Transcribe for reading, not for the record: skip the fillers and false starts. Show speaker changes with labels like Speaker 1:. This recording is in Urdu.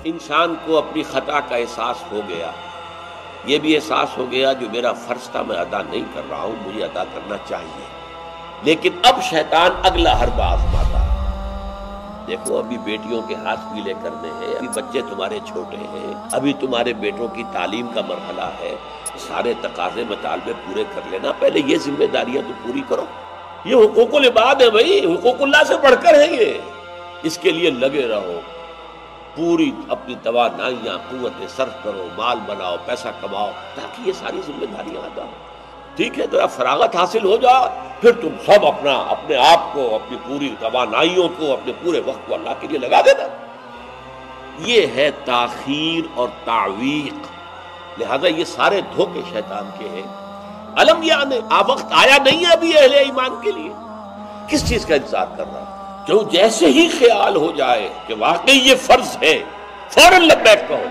Speaker 1: انسان کو اپنی خطا کا احساس ہو گیا، یہ بھی احساس ہو گیا جو میرا فرض تھا میں ادا نہیں کر رہا ہوں، مجھے ادا کرنا چاہیے، لیکن اب شیطان اگلا حربہ آزماتا ہے۔ دیکھو ابھی بیٹیوں کے ہاتھ پیلے کرنے ہیں، ابھی بچے تمہارے چھوٹے ہیں، ابھی تمہارے بیٹوں کی تعلیم کا مرحلہ ہے، سارے تقاضے مطالبے پورے کر لینا، پہلے یہ ذمہ داریاں تو پوری کرو۔ یہ حقوق العباد ہے بھائی، حقوق اللہ سے بڑھ کر ہے یہ، اس کے لیے لگے رہو، پوری اپنی توانائیاں قوتیں صرف کرو، مال بناؤ، پیسہ کماؤ، تاکہ یہ ساری ذمہ داریاں ادا ہوں۔ ٹھیک ہے، ذرا فراغت حاصل ہو جائے، پھر تم سب اپنے آپ کو، اپنی پوری توانائیوں کو، اپنے پورے وقت کو اللہ کے لیے لگا دینا۔ یہ ہے تاخیر اور تعویق، لہذا یہ سارے دھوکے شیطان کے ہیں۔ علم یعنی وقت آیا نہیں ہے ابھی اہل ایمان کے لیے، کس چیز کا انتظار کر رہا ہے؟ جو جیسے ہی خیال ہو جائے کہ واقعی یہ فرض ہے، فوراً لبیک کہو۔